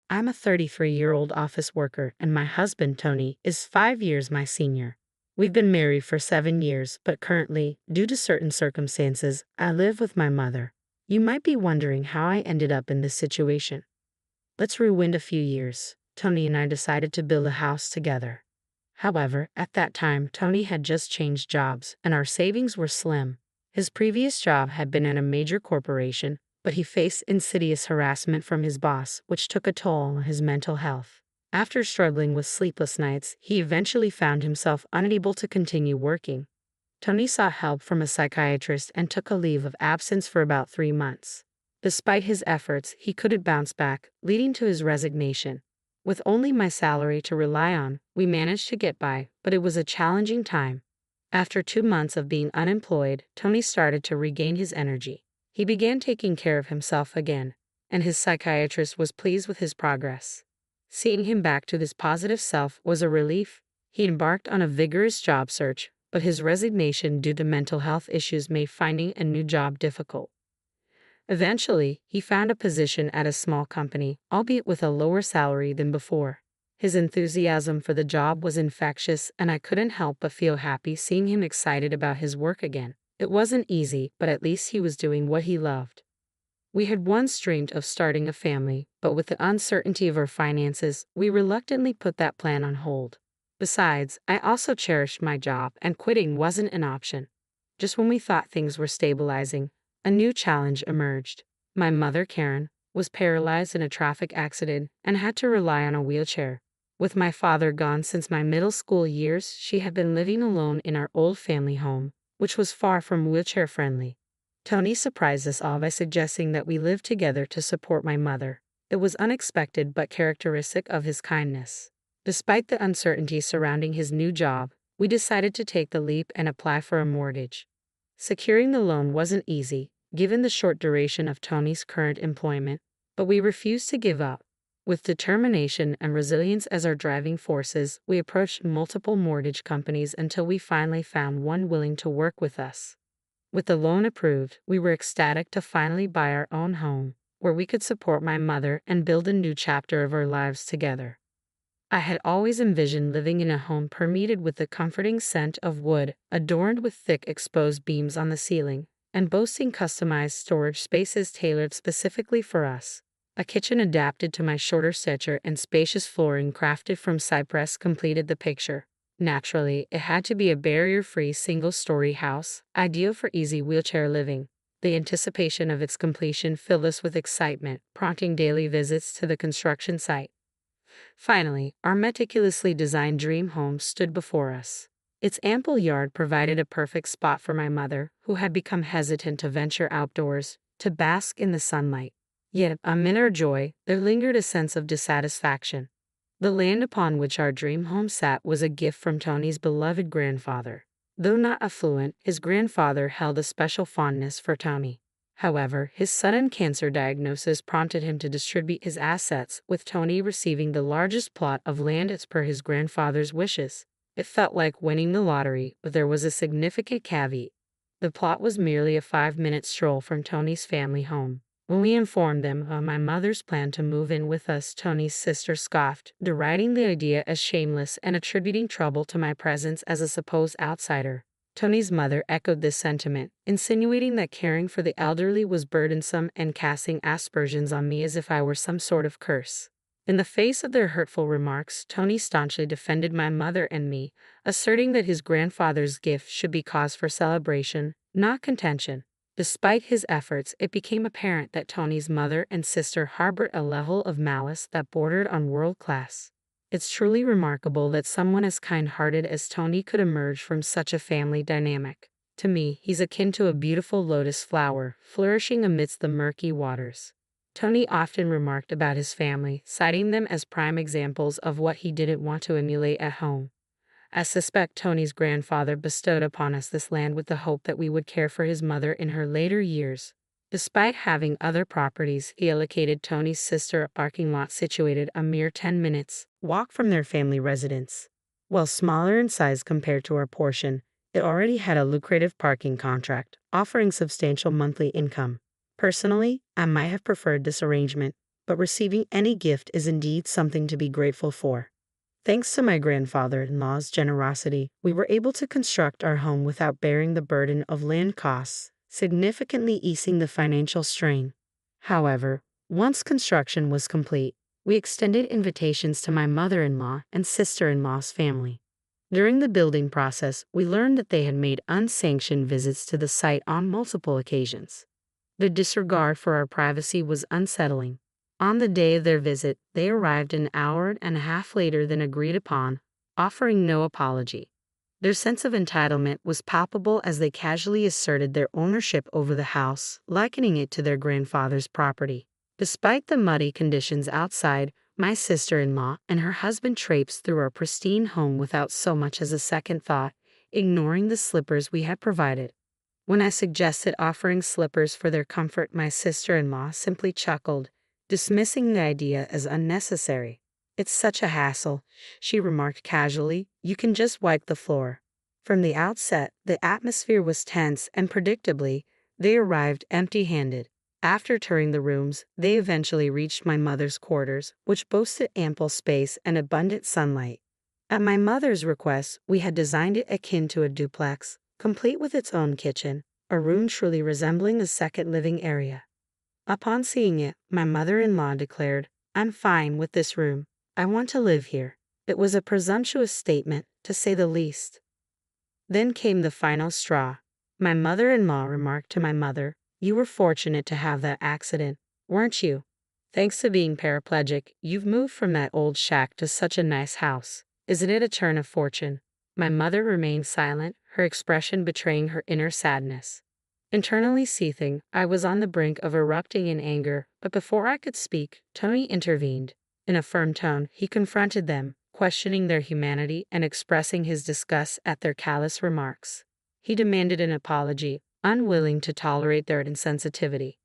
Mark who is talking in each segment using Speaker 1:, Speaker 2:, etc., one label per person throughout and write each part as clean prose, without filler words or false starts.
Speaker 1: I'm a 33-year-old office worker, and my husband, Tony, is 5 years my senior. We've been married for 7 years, but currently, due to certain circumstances, I live with my mother. You might be wondering how I ended up in this situation. Let's rewind a few years. Tony and I decided to build a house together. However, at that time, Tony had just changed jobs, and our savings were slim. His previous job had been at a major corporation, but he faced insidious harassment from his boss, which took a toll on his mental health. After struggling with sleepless nights, he eventually found himself unable to continue working. Tony sought help from a psychiatrist and took a leave of absence for about 3 months. Despite his efforts, he couldn't bounce back, leading to his resignation. With only my salary to rely on, we managed to get by, but it was a challenging time. After 2 months of being unemployed, Tony started to regain his energy. He began taking care of himself again, and his psychiatrist was pleased with his progress. Seeing him back to his positive self was a relief. He embarked on a vigorous job search, but his resignation due to mental health issues made finding a new job difficult. Eventually, he found a position at a small company, albeit with a lower salary than before. His enthusiasm for the job was infectious, and I couldn't help but feel happy seeing him excited about his work again. It wasn't easy, but at least he was doing what he loved. We had once dreamed of starting a family, but with the uncertainty of our finances, we reluctantly put that plan on hold. Besides, I also cherished my job, and quitting wasn't an option. Just when we thought things were stabilizing, a new challenge emerged. My mother, Karen, was paralyzed in a traffic accident and had to rely on a wheelchair. With my father gone since my middle school years, she had been living alone in our old family home, which was far from wheelchair-friendly. Tony surprised us all by suggesting that we live together to support my mother. It was unexpected but characteristic of his kindness. Despite the uncertainty surrounding his new job, we decided to take the leap and apply for a mortgage. Securing the loan wasn't easy, given the short duration of Tony's current employment, but we refused to give up. With determination and resilience as our driving forces, we approached multiple mortgage companies until we finally found one willing to work with us. With the loan approved, we were ecstatic to finally buy our own home, where we could support my mother and build a new chapter of our lives together. I had always envisioned living in a home permeated with the comforting scent of wood, adorned with thick exposed beams on the ceiling, and boasting customized storage spaces tailored specifically for us. A kitchen adapted to my shorter stature and spacious flooring crafted from cypress completed the picture. Naturally, it had to be a barrier-free single-story house, ideal for easy wheelchair living. The anticipation of its completion filled us with excitement, prompting daily visits to the construction site. Finally, our meticulously designed dream home stood before us. Its ample yard provided a perfect spot for my mother, who had become hesitant to venture outdoors, to bask in the sunlight. Yet, amid our joy, there lingered a sense of dissatisfaction. The land upon which our dream home sat was a gift from Tony's beloved grandfather. Though not affluent, his grandfather held a special fondness for Tony. However, his sudden cancer diagnosis prompted him to distribute his assets, with Tony receiving the largest plot of land as per his grandfather's wishes. It felt like winning the lottery, but there was a significant caveat. The plot was merely a 5-minute stroll from Tony's family home. When we informed them of my mother's plan to move in with us, Tony's sister scoffed, deriding the idea as shameless and attributing trouble to my presence as a supposed outsider. Tony's mother echoed this sentiment, insinuating that caring for the elderly was burdensome and casting aspersions on me as if I were some sort of curse. In the face of their hurtful remarks, Tony staunchly defended my mother and me, asserting that his grandfather's gift should be cause for celebration, not contention. Despite his efforts, it became apparent that Tony's mother and sister harbored a level of malice that bordered on world class. It's truly remarkable that someone as kind-hearted as Tony could emerge from such a family dynamic. To me, he's akin to a beautiful lotus flower, flourishing amidst the murky waters. Tony often remarked about his family, citing them as prime examples of what he didn't want to emulate at home. I suspect Tony's grandfather bestowed upon us this land with the hope that we would care for his mother in her later years. Despite having other properties, he allocated Tony's sister a parking lot situated a mere 10 minutes walk from their family residence. While smaller in size compared to our portion, it already had a lucrative parking contract, offering substantial monthly income. Personally, I might have preferred this arrangement, but receiving any gift is indeed something to be grateful for. Thanks to my grandfather-in-law's generosity, we were able to construct our home without bearing the burden of land costs, significantly easing the financial strain. However, once construction was complete, we extended invitations to my mother-in-law and sister-in-law's family. During the building process, we learned that they had made unsanctioned visits to the site on multiple occasions. Their disregard for our privacy was unsettling. On the day of their visit, they arrived an hour and a half later than agreed upon, offering no apology. Their sense of entitlement was palpable as they casually asserted their ownership over the house, likening it to their grandfather's property. Despite the muddy conditions outside, my sister-in-law and her husband traipsed through our pristine home without so much as a second thought, ignoring the slippers we had provided. When I suggested offering slippers for their comfort, my sister-in-law simply chuckled, dismissing the idea as unnecessary. "It's such a hassle," she remarked casually. "You can just wipe the floor." From the outset, the atmosphere was tense, and predictably, they arrived empty-handed. After touring the rooms, they eventually reached my mother's quarters, which boasted ample space and abundant sunlight. At my mother's request, we had designed it akin to a duplex, complete with its own kitchen, a room truly resembling a second living area. Upon seeing it, my mother-in-law declared, "I'm fine with this room. I want to live here." It was a presumptuous statement, to say the least. Then came the final straw. My mother-in-law remarked to my mother, "You were fortunate to have that accident, weren't you? Thanks to being paraplegic, you've moved from that old shack to such a nice house. Isn't it a turn of fortune?" My mother remained silent, her expression betraying her inner sadness. Internally seething, I was on the brink of erupting in anger, but before I could speak, Tony intervened. In a firm tone, he confronted them, questioning their humanity and expressing his disgust at their callous remarks. He demanded an apology, unwilling to tolerate their insensitivity.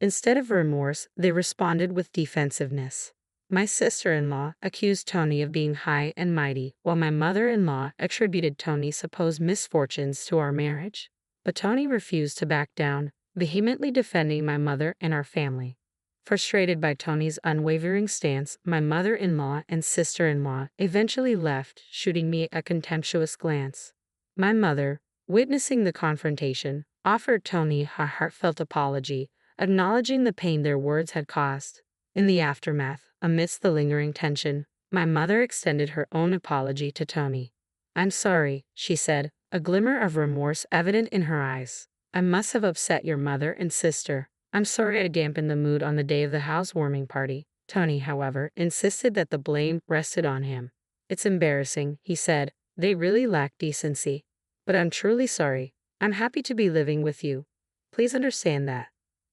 Speaker 1: Instead of remorse, they responded with defensiveness. My sister-in-law accused Tony of being high and mighty, while my mother-in-law attributed Tony's supposed misfortunes to our marriage. But Tony refused to back down, vehemently defending my mother and our family. Frustrated by Tony's unwavering stance, my mother-in-law and sister-in-law eventually left, shooting me a contemptuous glance. My mother, witnessing the confrontation, offered Tony a heartfelt apology, acknowledging the pain their words had caused. In the aftermath, amidst the lingering tension, my mother extended her own apology to Tony. "I'm sorry," she said, a glimmer of remorse evident in her eyes. "I must have upset your mother and sister. I'm sorry I dampened the mood on the day of the housewarming party." Tony, however, insisted that the blame rested on him. "It's embarrassing," he said. "They really lack decency. But I'm truly sorry. I'm happy to be living with you. Please understand that."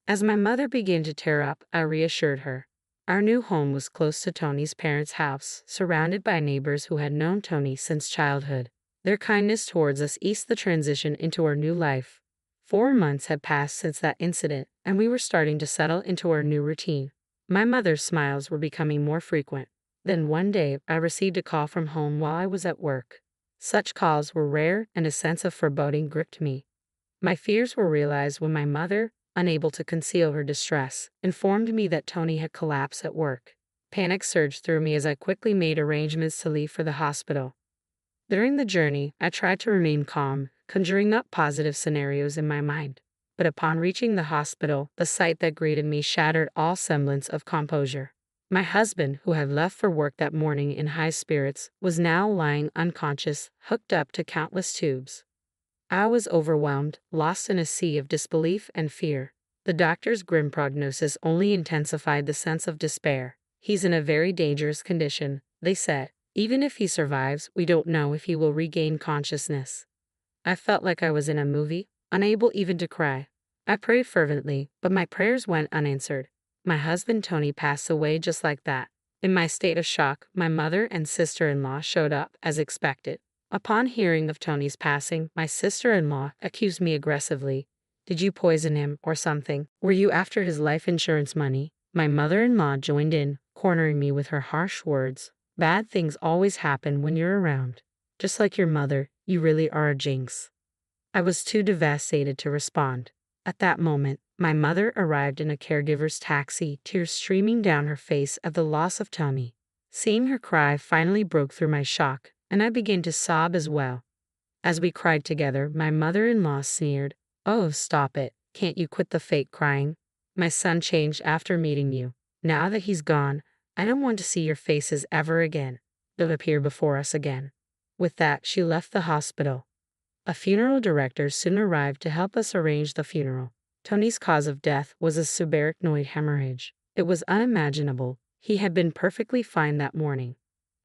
Speaker 1: As my mother began to tear up, I reassured her. Our new home was close to Tony's parents' house, surrounded by neighbors who had known Tony since childhood. Their kindness towards us eased the transition into our new life. 4 months had passed since that incident, and we were starting to settle into our new routine. My mother's smiles were becoming more frequent. Then one day, I received a call from home while I was at work. Such calls were rare, and a sense of foreboding gripped me. My fears were realized when my mother, unable to conceal her distress, informed me that Tony had collapsed at work. Panic surged through me as I quickly made arrangements to leave for the hospital. During the journey, I tried to remain calm, conjuring up positive scenarios in my mind. But upon reaching the hospital, the sight that greeted me shattered all semblance of composure. My husband, who had left for work that morning in high spirits, was now lying unconscious, hooked up to countless tubes. I was overwhelmed, lost in a sea of disbelief and fear. The doctor's grim prognosis only intensified the sense of despair. "He's in a very dangerous condition," they said. "Even if he survives, we don't know if he will regain consciousness." I felt like I was in a movie, unable even to cry. I prayed fervently, but my prayers went unanswered. My husband Tony passed away just like that. In my state of shock, my mother and sister-in-law showed up as expected. Upon hearing of Tony's passing, my sister-in-law accused me aggressively. "Did you poison him or something? Were you after his life insurance money?" My mother-in-law joined in, cornering me with her harsh words. "Bad things always happen when you're around. Just like your mother, you really are a jinx." I was too devastated to respond. At that moment, My mother arrived in a caregiver's taxi, tears streaming down her face at the loss of Tony. Seeing her cry finally broke through my shock, and I began to sob as well. As we cried together, my mother-in-law sneered, "Oh, stop it. Can't you quit the fake crying? My son changed after meeting you. Now that he's gone, I don't want to see your faces ever again. Don't appear before us again." With that, she left the hospital. A funeral director soon arrived to help us arrange the funeral. Tony's cause of death was a subarachnoid hemorrhage. It was unimaginable. He had been perfectly fine that morning.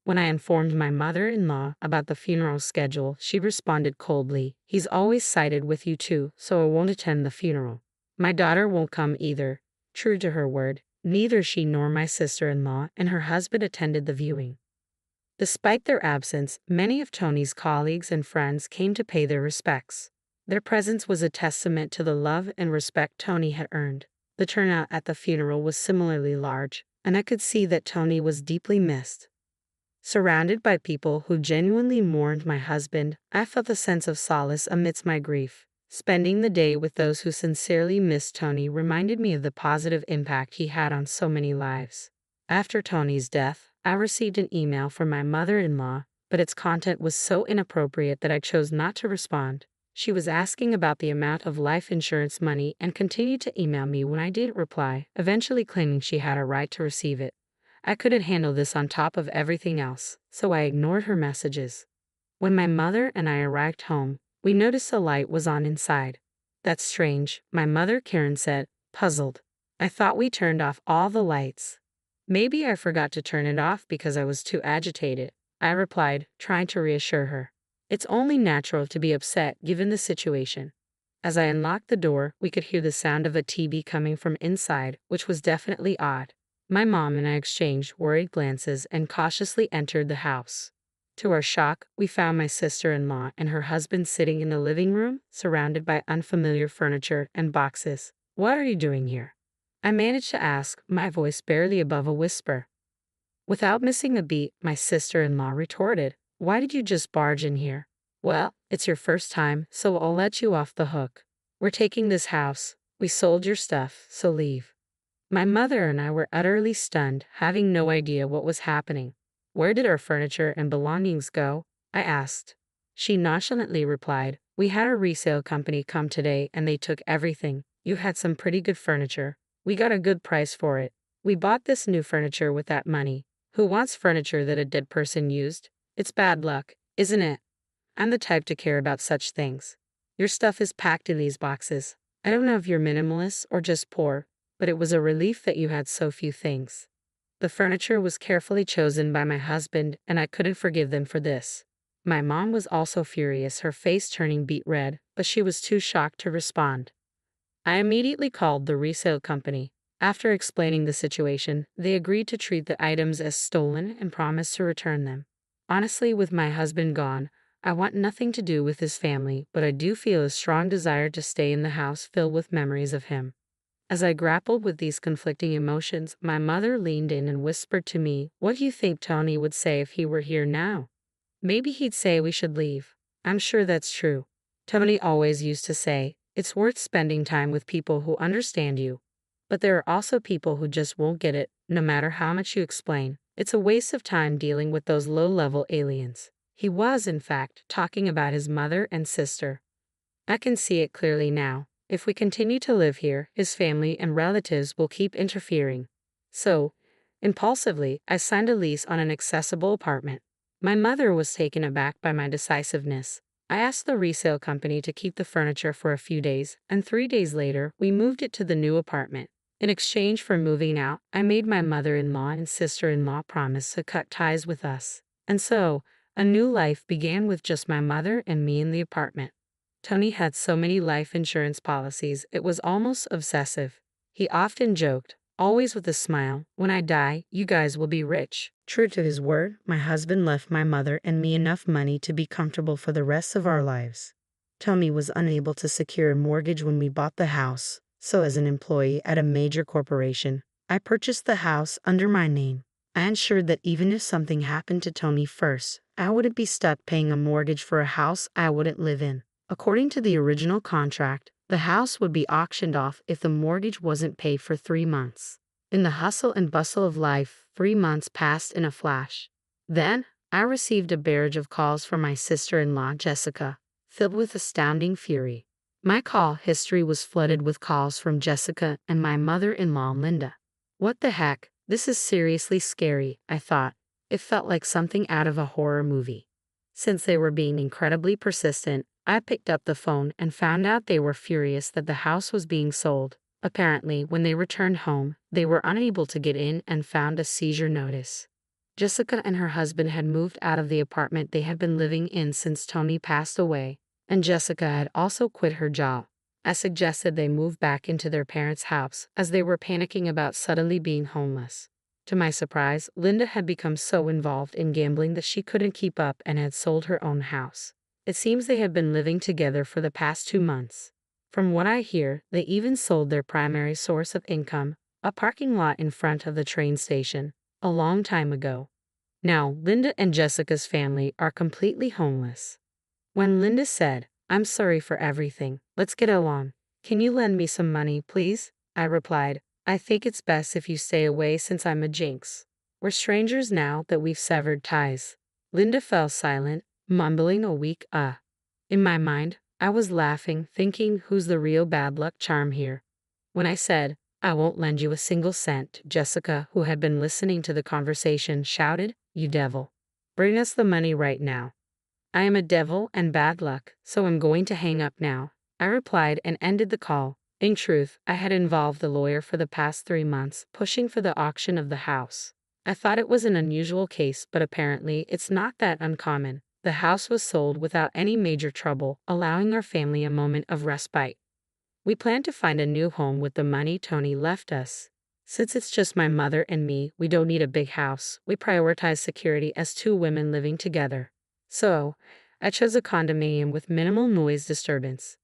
Speaker 1: When I informed my mother-in-law about the funeral schedule, she responded coldly, "He's always sided with you too, so I won't attend the funeral." My daughter won't come either. True to her word, neither she nor my sister-in-law and her husband attended the viewing. Despite their absence, many of Tony's colleagues and friends came to pay their respects. Their presence was a testament to the love and respect Tony had earned. The turnout at the funeral was similarly large, and I could see that Tony was deeply missed. Surrounded by people who genuinely mourned my husband, I felt a sense of solace amidst my grief. Spending the day with those who sincerely missed Tony reminded me of the positive impact he had on so many lives. After Tony's death, I received an email from my mother-in-law, but its content was so inappropriate that I chose not to respond. She was asking about the amount of life insurance money and continued to email me when I didn't reply, eventually claiming she had a right to receive it. I couldn't handle this on top of everything else, so I ignored her messages. When my mother and I arrived home, we noticed the light was on inside. "That's strange," my mother Karen said, puzzled. "I thought we turned off all the lights." "Maybe I forgot to turn it off because I was too agitated," I replied, trying to reassure her. It's only natural to be upset given the situation. As I unlocked the door, we could hear the sound of a TV coming from inside, which was definitely odd. My mom and I exchanged worried glances and cautiously entered the house. To our shock, we found my sister-in-law and her husband sitting in the living room, surrounded by unfamiliar furniture and boxes. "What are you doing here?" I managed to ask, my voice barely above a whisper. Without missing a beat, my sister-in-law retorted, "Why did you just barge in here?" "Well, it's your first time, so I'll let you off the hook. We're taking this house. We sold your stuff, so leave." My mother and I were utterly stunned, having no idea what was happening. "Where did our furniture and belongings go?" I asked. She nonchalantly replied, "We had a resale company come today and they took everything. You had some pretty good furniture. We got a good price for it. We bought this new furniture with that money. Who wants furniture that a dead person used? It's bad luck, isn't it? I'm the type to care about such things. Your stuff is packed in these boxes. I don't know if you're minimalist or just poor, but it was a relief that you had so few things." The furniture was carefully chosen by my husband, and I couldn't forgive them for this. My mom was also furious, her face turning beet red, but she was too shocked to respond. I immediately called the resale company. After explaining the situation, they agreed to treat the items as stolen and promised to return them. Honestly, with my husband gone, I want nothing to do with his family, but I do feel a strong desire to stay in the house filled with memories of him. As I grappled with these conflicting emotions, my mother leaned in and whispered to me, "What do you think Tony would say if he were here now?" "Maybe he'd say we should leave." "I'm sure that's true. Tony always used to say, it's worth spending time with people who understand you. But there are also people who just won't get it, no matter how much you explain. It's a waste of time dealing with those low-level aliens." He was, in fact, talking about his mother and sister. I can see it clearly now. If we continue to live here, his family and relatives will keep interfering. So, impulsively, I signed a lease on an accessible apartment. My mother was taken aback by my decisiveness. I asked the resale company to keep the furniture for a few days, and 3 days later, we moved it to the new apartment. In exchange for moving out, I made my mother-in-law and sister-in-law promise to cut ties with us. And so, a new life began with just my mother and me in the apartment. Tony had so many life insurance policies, it was almost obsessive. He often joked, always with a smile, "When I die, you guys will be rich." True to his word, my husband left my mother and me enough money to be comfortable for the rest of our lives. Tony was unable to secure a mortgage when we bought the house, so as an employee at a major corporation, I purchased the house under my name. I ensured that even if something happened to Tony first, I wouldn't be stuck paying a mortgage for a house I wouldn't live in. According to the original contract, The house would be auctioned off if the mortgage wasn't paid for 3 months. In the hustle and bustle of life, 3 months passed in a flash. Then, I received a barrage of calls from my sister-in-law, Jessica, filled with astounding fury. My call history was flooded with calls from Jessica and my mother-in-law, Linda. What the heck? This is seriously scary, I thought. It felt like something out of a horror movie. Since they were being incredibly persistent, I picked up the phone and found out they were furious that the house was being sold. Apparently, when they returned home, they were unable to get in and found a seizure notice. Jessica and her husband had moved out of the apartment they had been living in since Tony passed away, and Jessica had also quit her job. I suggested they move back into their parents' house as they were panicking about suddenly being homeless. To my surprise, Linda had become so involved in gambling that she couldn't keep up and had sold her own house. It seems they had been living together for the past 2 months. From what I hear, they even sold their primary source of income, a parking lot in front of the train station, a long time ago. Now, Linda and Jessica's family are completely homeless. When Linda said, "I'm sorry for everything, let's get along. Can you lend me some money, please?" I replied, "I think it's best if you stay away since I'm a jinx. We're strangers now that we've severed ties." Linda fell silent, mumbling a weak In my mind, I was laughing, thinking, who's the real bad luck charm here? When I said, "I won't lend you a single cent," Jessica, who had been listening to the conversation, shouted, "You devil. Bring us the money right now." "I am a devil and bad luck, so I'm going to hang up now," I replied and ended the call. In truth, I had involved the lawyer for the past 3 months, pushing for the auction of the house. I thought it was an unusual case, but apparently it's not that uncommon. The house was sold without any major trouble, allowing our family a moment of respite. We plan to find a new home with the money Tony left us. Since it's just my mother and me, we don't need a big house. We prioritize security as 2 women living together. So, I chose a condominium with minimal noise disturbance.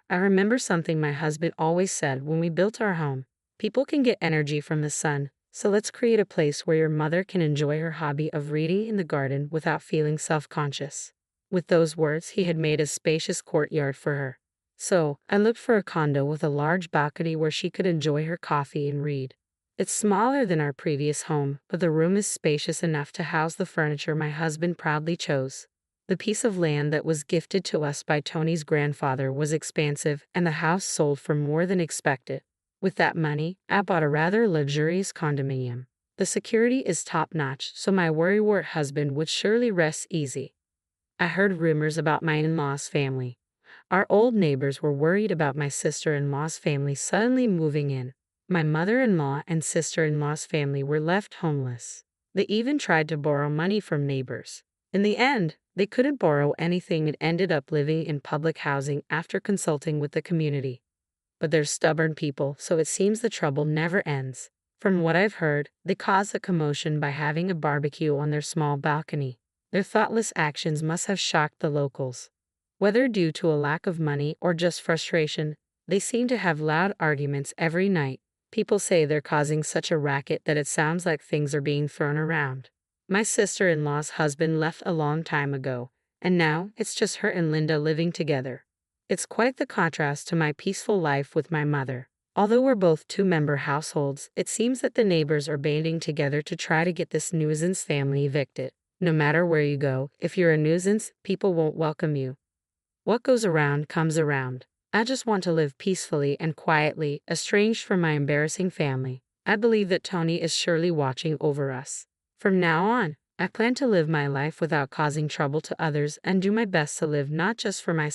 Speaker 1: I remember something my husband always said when we built our home. People can get energy from the sun, so let's create a place where your mother can enjoy her hobby of reading in the garden without feeling self-conscious. With those words, he had made a spacious courtyard for her. So, I looked for a condo with a large balcony where she could enjoy her coffee and read. It's smaller than our previous home, but the room is spacious enough to house the furniture my husband proudly chose. The piece of land that was gifted to us by Tony's grandfather was expansive, and the house sold for more than expected. With that money, I bought a rather luxurious condominium. The security is top-notch, so my worrywart husband would surely rest easy. I heard rumors about my in-laws' family. Our old neighbors were worried about my sister-in-law's family suddenly moving in. My mother-in-law and sister-in-law's family were left homeless. They even tried to borrow money from neighbors. In the end, they couldn't borrow anything and ended up living in public housing after consulting with the community. But they're stubborn people, so it seems the trouble never ends. From what I've heard, they caused a commotion by having a barbecue on their small balcony. Their thoughtless actions must have shocked the locals. Whether due to a lack of money or just frustration, they seem to have loud arguments every night. People say they're causing such a racket that it sounds like things are being thrown around. My sister-in-law's husband left a long time ago, and now it's just her and Linda living together. It's quite the contrast to my peaceful life with my mother. Although we're both 2-member households, it seems that the neighbors are banding together to try to get this nuisance family evicted. No matter where you go, if you're a nuisance, people won't welcome you. What goes around comes around. I just want to live peacefully and quietly, estranged from my embarrassing family. I believe that Tony is surely watching over us. From now on, I plan to live my life without causing trouble to others and do my best to live not just for myself,